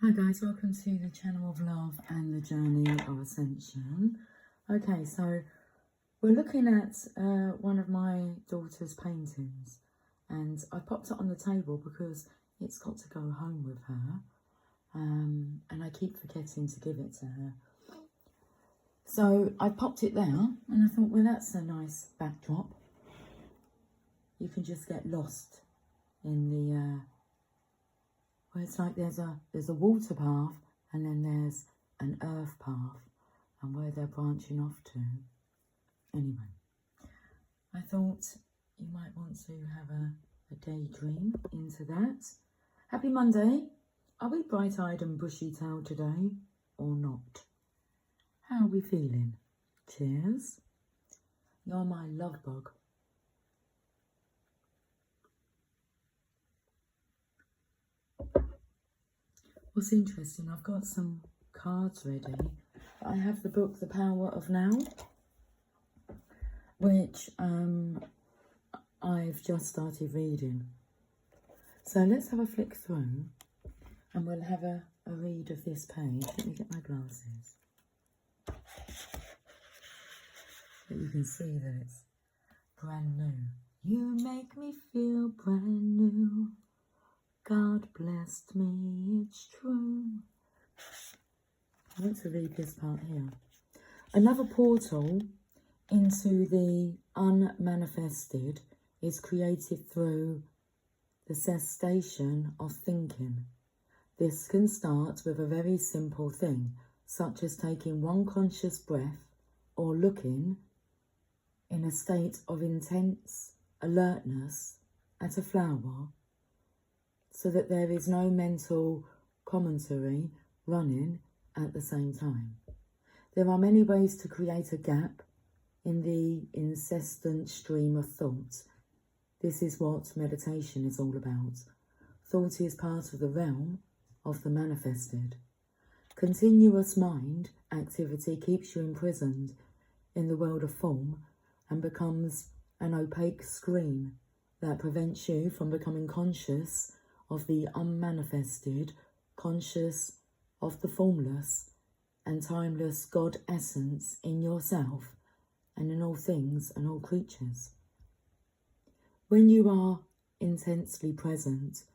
Hi guys, welcome to the channel of love and the journey of ascension. Okay, so we're looking at one of my daughter's paintings, and I popped it on the table because it's got to go home with her, and I keep forgetting to give it to her. So I popped it there and I thought, well, that's a nice backdrop. You can just get lost in the where it's like there's a water path and then there's an earth path, and where they're branching off to. Anyway, I thought you might want to have a daydream into that. Happy Monday. Are we bright-eyed and bushy-tailed today or not? How are we feeling? Cheers. You're my love bug. What's interesting, I've got some cards ready. I have the book The Power of Now, which I've just started reading. So let's have a flick through and we'll have a read of this page. Let me get my glasses. But you can see that it's brand new. You make me feel brand new. God blessed me, it's true. I want to read this part here. Another portal into the unmanifested is created through the cessation of thinking. This can start with a very simple thing, such as taking one conscious breath or looking in a state of intense alertness at a flower, so that there is no mental commentary running at the same time. There are many ways to create a gap in the incessant stream of thought. This is what meditation is all about. Thought is part of the realm of the manifested. Continuous mind activity keeps you imprisoned in the world of form and becomes an opaque screen that prevents you from becoming conscious of the unmanifested, conscious of the formless and timeless God essence in yourself and in all things and all creatures. When you are intensely present,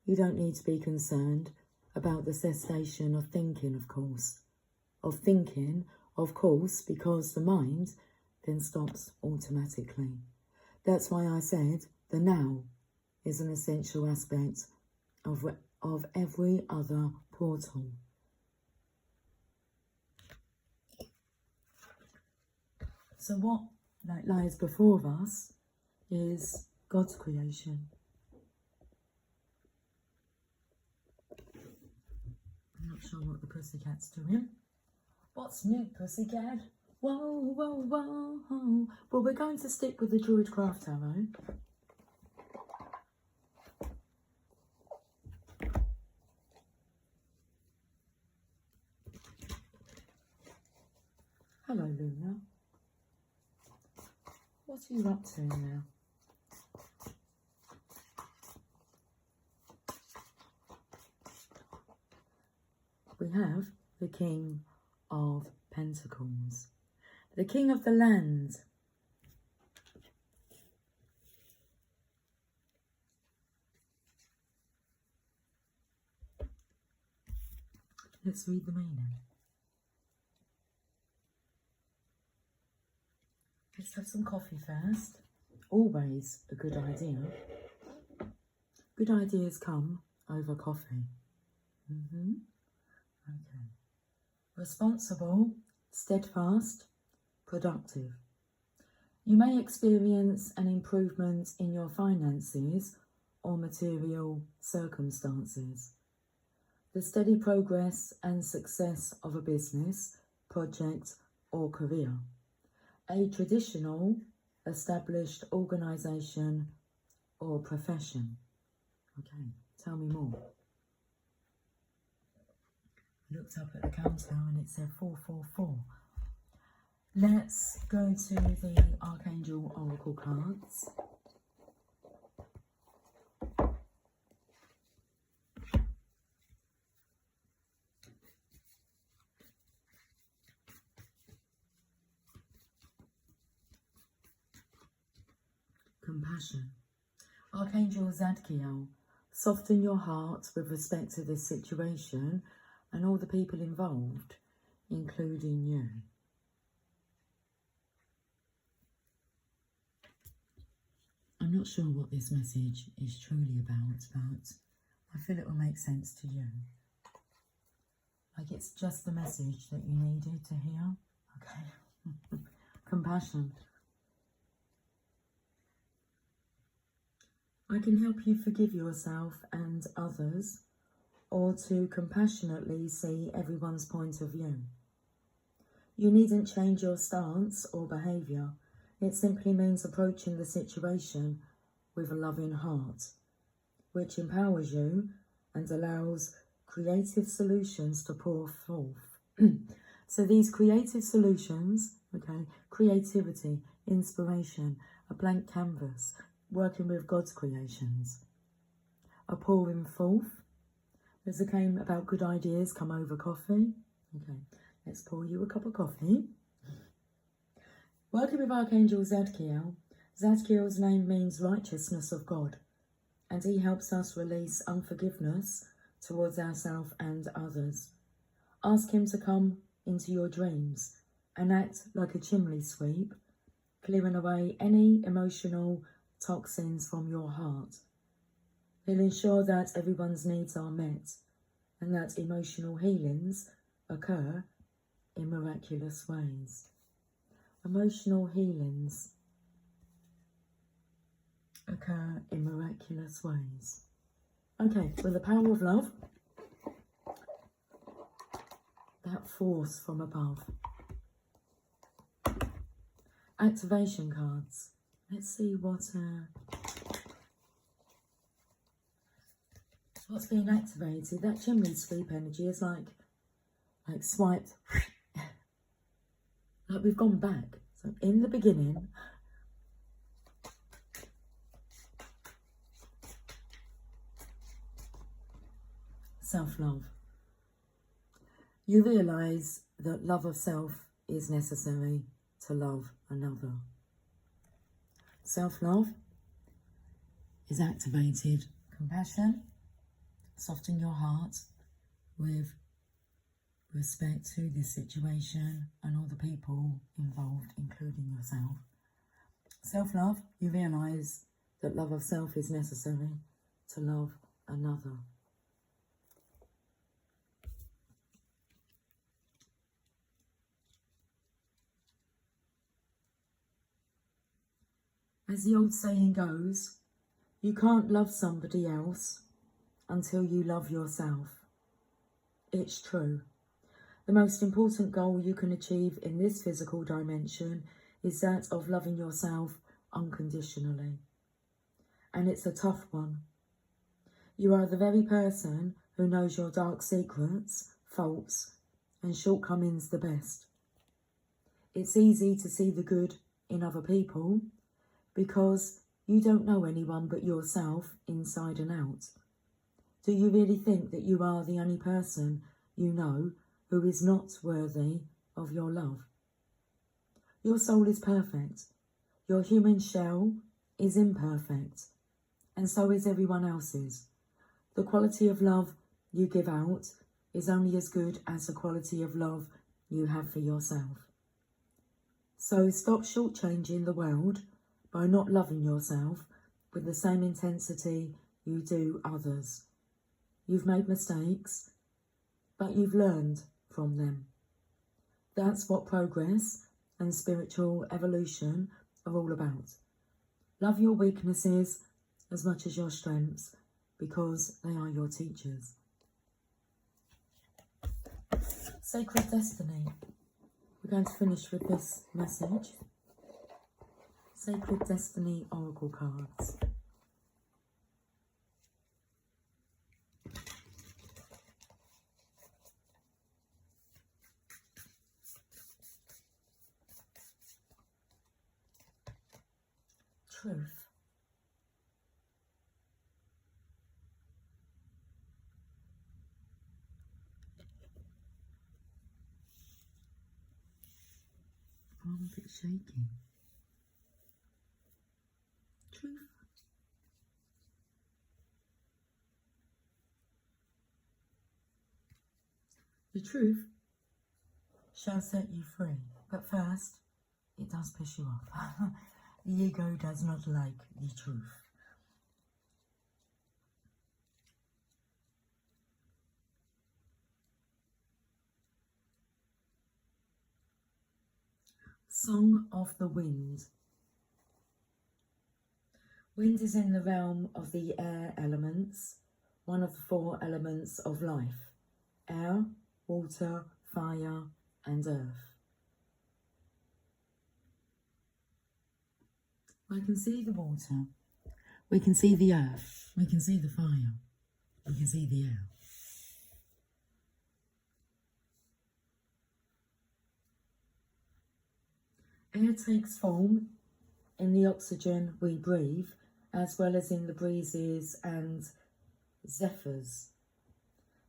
you don't need to be concerned about the cessation of thinking, of course, because the mind then stops automatically. That's why I said the now is an essential aspect of every other portal. So what lies before us is God's creation. I'm not sure what the pussycat's doing. What's new, pussycat? Whoa, whoa, whoa. Well, we're going to stick with the Druid Craft Tarot. Hello, Luna. What are you up to now? We have the King of Pentacles, the King of the Land. Let's read the meaning. Let's have some coffee first. Always a good idea. Good ideas come over coffee. Okay. Responsible, steadfast, productive. You may experience an improvement in your finances or material circumstances. The steady progress and success of a business, project or career. A traditional, established organisation or profession. Okay, tell me more. I looked up at the counter and it said 444. Let's go to the Archangel Oracle cards. compassion. Archangel Zadkiel, soften your heart with respect to this situation and all the people involved, including you. I'm not sure what this message is truly about, but I feel it will make sense to you. Like it's just the message that you needed to hear. Okay. Compassion. I can help you forgive yourself and others, or to compassionately see everyone's point of view. You needn't change your stance or behaviour. It simply means approaching the situation with a loving heart, which empowers you and allows creative solutions to pour forth. So these creative solutions, okay, creativity, inspiration, a blank canvas, working with God's creations, are pouring forth. There's a game about good ideas come over coffee. Okay, let's pour you a cup of coffee. Working with Archangel Zadkiel, Zadkiel's name means righteousness of God, and he helps us release unforgiveness towards ourselves and others. Ask him to come into your dreams and act like a chimney sweep, clearing away any emotional toxins from your heart. He'll ensure that everyone's needs are met and that emotional healings occur in miraculous ways. Emotional healings occur in miraculous ways. Okay, with the power of love, that force from above. Activation cards. Let's see what's being activated. That chimney sweep energy is like swiped. Like we've gone back. So in the beginning, self-love. You realise that love of self is necessary to love another. Self-love is activated. Compassion, soften your heart with respect to this situation and all the people involved, including yourself. Self-love, you realise that love of self is necessary to love another. As the old saying goes, you can't love somebody else until you love yourself. It's true. The most important goal you can achieve in this physical dimension is that of loving yourself unconditionally. And it's a tough one. You are the very person who knows your dark secrets, faults, and shortcomings the best. It's easy to see the good in other people because you don't know anyone but yourself inside and out. Do you really think that you are the only person you know who is not worthy of your love? Your soul is perfect. Your human shell is imperfect, and so is everyone else's. The quality of love you give out is only as good as the quality of love you have for yourself. So stop shortchanging the world by not loving yourself with the same intensity you do others. You've made mistakes, but you've learned from them. That's what progress and spiritual evolution are all about. Love your weaknesses as much as your strengths, because they are your teachers. Sacred Destiny. We're going to finish with this message. Sacred Destiny Oracle cards. Truth. I'm a bit shaky. Truth. The truth shall set you free, but first, it does piss you off. The ego does not like the truth. Song of the Wind. Wind is in the realm of the air elements, one of the 4 elements of life: air, water, fire, and earth. I can see the water, we can see the earth, we can see the fire, we can see the air. Air takes form in the oxygen we breathe, as well as in the breezes and zephyrs.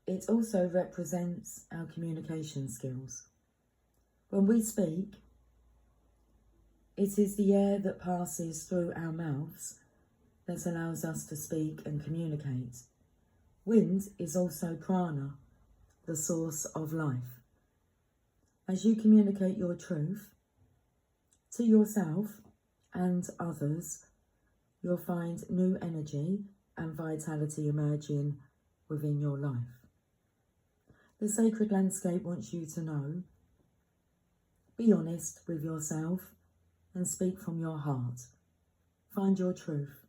It also represents our communication skills. When we speak, it is the air that passes through our mouths that allows us to speak and communicate. Wind is also prana, the source of life. As you communicate your truth to yourself and others, you'll find new energy and vitality emerging within your life. The sacred landscape wants you to know: be honest with yourself and speak from your heart. Find your truth.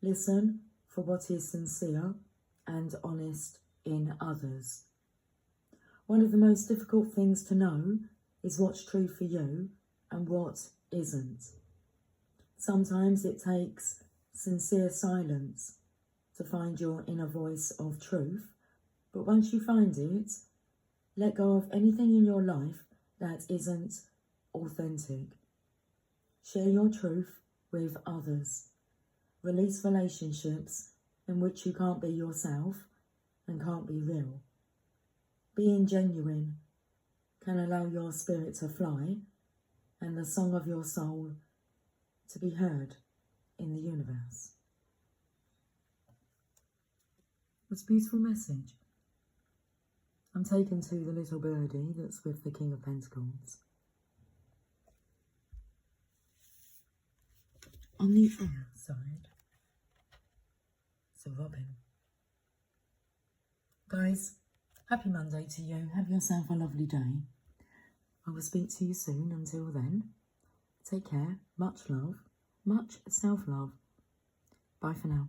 Listen for what is sincere and honest in others. One of the most difficult things to know is what's true for you and what isn't. Sometimes it takes sincere silence to find your inner voice of truth, but once you find it, let go of anything in your life that isn't authentic. Share your truth with others. Release relationships in which you can't be yourself and can't be real. Being genuine can allow your spirit to fly and the song of your soul to be heard in the universe. It's a beautiful message. I'm taken to the little birdie that's with the King of Pentacles. On the air side, it's a robin. Guys, happy Monday to you. Have yourself a lovely day. I will speak to you soon. Until then, take care. Much love. Much self-love. Bye for now.